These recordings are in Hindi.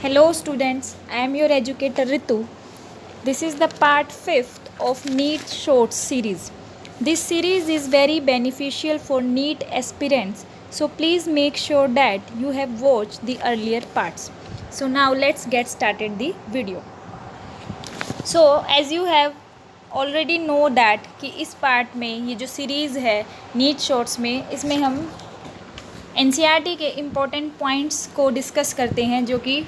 Hello students, I am your educator Ritu. This is the part 5th of NEET Shorts series. This series is very beneficial for NEET aspirants, so please make sure that you have watched the earlier parts. So now let's get started the video. So as you have already know that कि इस पार्ट में ये जो सीरीज़ है नीट शॉर्ट्स में, इसमें हम एनसीईआरटी के इम्पोर्टेंट पॉइंट्स को डिस्कस करते हैं जो कि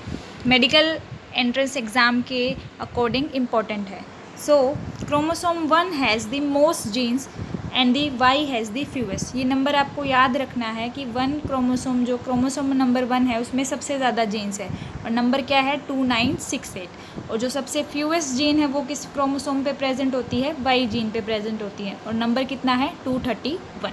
मेडिकल एंट्रेंस एग्ज़ाम के अकॉर्डिंग इम्पोर्टेंट है. So chromosome 1 has the most genes and the Y has the fewest. ये नंबर आपको याद रखना है कि 1 क्रोमोसोम जो क्रोमोसोम नंबर 1 है उसमें सबसे ज़्यादा जीन्स है और नंबर क्या है 2968. और जो सबसे फ्यूएस्ट जीन है वो किस क्रोमोसोम पे प्रेजेंट होती है, वाई जीन पे प्रेजेंट होती है और नंबर कितना है 231.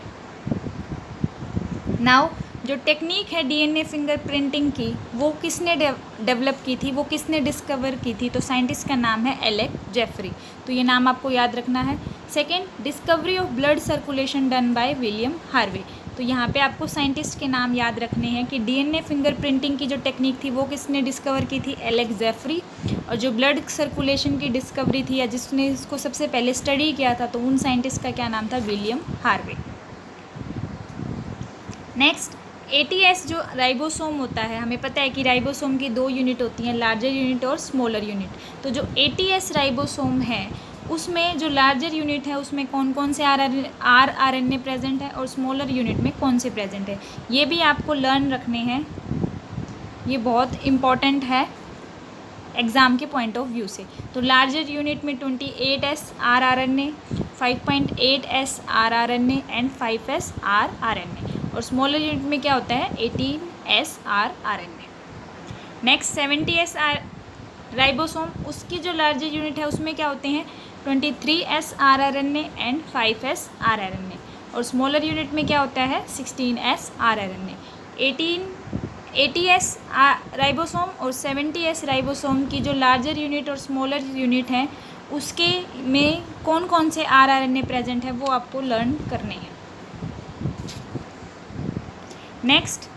नाउ जो टेक्निक है डीएनए फिंगरप्रिंटिंग की वो किसने डेवलप की थी, वो किसने डिस्कवर की थी, तो साइंटिस्ट का नाम है एलेक जेफरी. तो ये नाम आपको याद रखना है. Second, discovery of blood circulation done by William Harvey. तो यहाँ पे आपको साइंटिस्ट के नाम याद रखने हैं कि डीएनए फिंगरप्रिंटिंग की जो टेक्निक थी वो किसने डिस्कवर की थी, एलेक जेफरी. और जो ब्लड सर्कुलेशन की डिस्कवरी थी या जिसने इसको सबसे पहले स्टडी किया था तो उन साइंटिस्ट का क्या नाम था, विलियम हार्वे. नेक्स्ट, एटीएस जो राइबोसोम होता है, हमें पता है कि राइबोसोम की 2 यूनिट होती हैं, लार्जर यूनिट और स्मॉलर यूनिट. तो जो एटीएस राइबोसोम है उसमें जो लार्जर यूनिट है उसमें कौन कौन से आरएनए प्रेजेंट है और स्मॉलर यूनिट में कौन से प्रेजेंट है, ये भी आपको लर्न रखने हैं. ये बहुत इम्पॉर्टेंट है एग्ज़ाम के पॉइंट ऑफ व्यू से. तो लार्जर यूनिट में 28S RNA, 5.8S RNA and 5S RNA. और स्मॉलर यूनिट में क्या होता है 18S RNA. Next 70S ribosome, उसकी जो लार्जर यूनिट है उसमें क्या होते हैं 23S RNA and 5S RNA. और स्मॉलर यूनिट में क्या होता है 16S आरएनए. 80S राइबोसोम और 70S राइबोसोम की जो लार्जर यूनिट और स्मॉलर यूनिट हैं उसके में कौन कौन से आरएनए प्रेजेंट है वो आपको लर्न करने हैं. नेक्स्ट,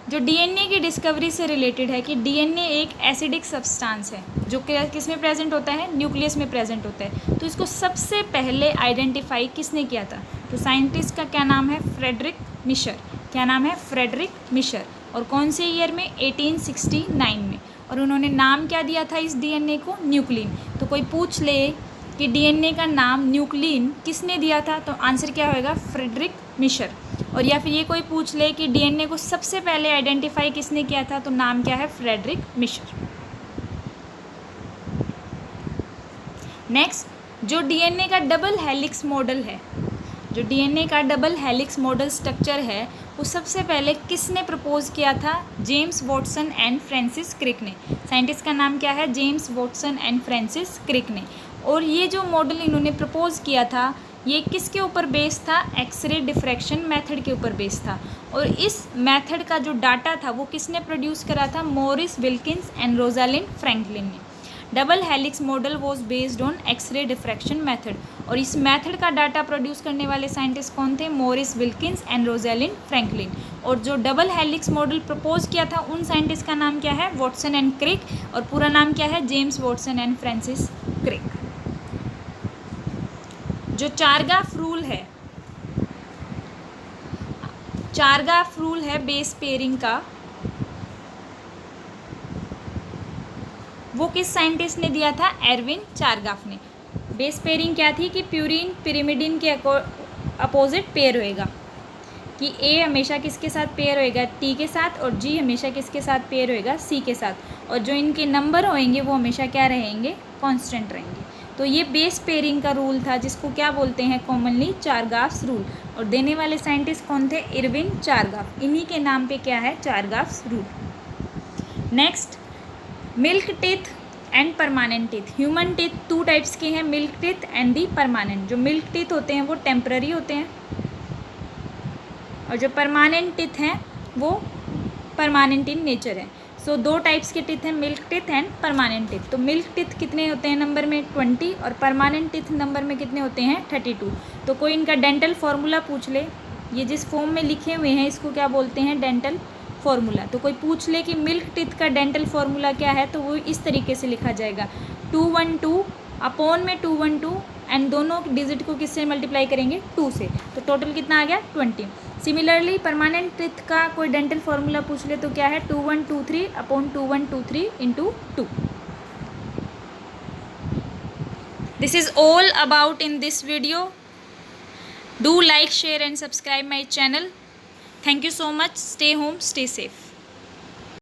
जो डीएनए की डिस्कवरी से रिलेटेड है कि डीएनए एक एसिडिक सब्सटेंस है जो कि किस में प्रेजेंट होता है, न्यूक्लियस में प्रेजेंट होता है. तो इसको सबसे पहले आइडेंटिफाई किसने किया था, तो साइंटिस्ट का क्या नाम है, फ्रेडरिक मिशर. क्या नाम है, फ्रेडरिक मिशर. और कौन से ईयर में 1869 में. और उन्होंने नाम क्या दिया था इस डीएनए को, न्यूक्लिन. तो कोई पूछ ले कि डीएनए का नाम न्यूक्लिन किसने दिया था तो आंसर क्या होएगा, फ्रेडरिक मिशर. और या फिर ये कोई पूछ ले कि डीएनए को सबसे पहले आइडेंटिफाई किसने किया था तो नाम क्या है, फ्रेडरिक मिशर. नेक्स्ट, जो डीएनए का डबल हेलिक्स मॉडल है, जो डीएनए का डबल हेलिक्स मॉडल स्ट्रक्चर है वो सबसे पहले किसने प्रपोज किया था, James Watson and Francis Crick ने. साइंटिस्ट का नाम क्या है, James Watson and Francis Crick ने. और ये जो मॉडल इन्होंने प्रपोज किया था ये किसके ऊपर बेस्ड था, एक्सरे डिफ्रैक्शन मेथड के ऊपर बेस्ड था. और इस मेथड का जो डाटा था वो किसने प्रोड्यूस करा था, Maurice Wilkins and Rosalind Franklin ने. Double helix model was based on X ray diffraction method. और इस मेथड का डाटा प्रोड्यूस करने वाले साइंटिस्ट कौन थे, Morris Wilkins and Rosalind Franklin. और जो डबल हेलिक्स मॉडल प्रपोज किया था उन साइंटिस्ट का नाम क्या है, वॉटसन एंड क्रिक. और पूरा नाम क्या है, James Watson and Francis Crick. जो चारगाफ रूल है बेस पेयरिंग का, वो किस साइंटिस्ट ने दिया था, एरविन चारगाफ ने. बेस पेयरिंग क्या थी कि प्यूरिन पिरिमिडिन के अपोजिट पेयर होएगा, कि ए हमेशा किसके साथ पेयर होएगा, टी के साथ, और जी हमेशा किसके साथ पेयर होएगा, सी के साथ. और जो इनके नंबर होंगे वो हमेशा क्या रहेंगे, कांस्टेंट रहेंगे. तो ये बेस पेयरिंग का रूल था जिसको क्या बोलते हैं, कॉमनली चारगाफ्स रूल. और देने वाले साइंटिस्ट कौन थे, इरविन चारगाफ. इन्हीं के नाम पे क्या है, Chargaff's rule. Next, milk teeth and permanent teeth. Human teeth 2 types के हैं, milk teeth and the permanent. जो मिल्क टीथ होते हैं वो टेम्पररी होते हैं और जो परमानेंट टीथ हैं वो परमानेंट इन नेचर है. सो 2 टाइप्स के टीथ हैं, milk teeth and permanent teeth. तो मिल्क टीथ कितने होते हैं नंबर में 20 और परमानेंट टीथ नंबर में कितने होते हैं 32. तो कोई इनका डेंटल फार्मूला पूछ ले, ये जिस फॉर्म में लिखे हुए हैं इसको क्या बोलते हैं, डेंटल फॉर्मूला। तो कोई पूछ ले कि मिल्क टीथ का डेंटल फार्मूला क्या है, तो वो इस तरीके से लिखा जाएगा 212 अपॉन में 212 एंड दोनों डिजिट को किससे मल्टीप्लाई करेंगे 2 से, तो टोटल कितना आ गया 20। सिमिलरली परमानेंट टीथ का कोई डेंटल फार्मूला पूछ ले तो क्या है 2123 upon 2123 into 2। This is all about in this video. Do like, share and subscribe my channel. Thank you so much. Stay home, stay safe.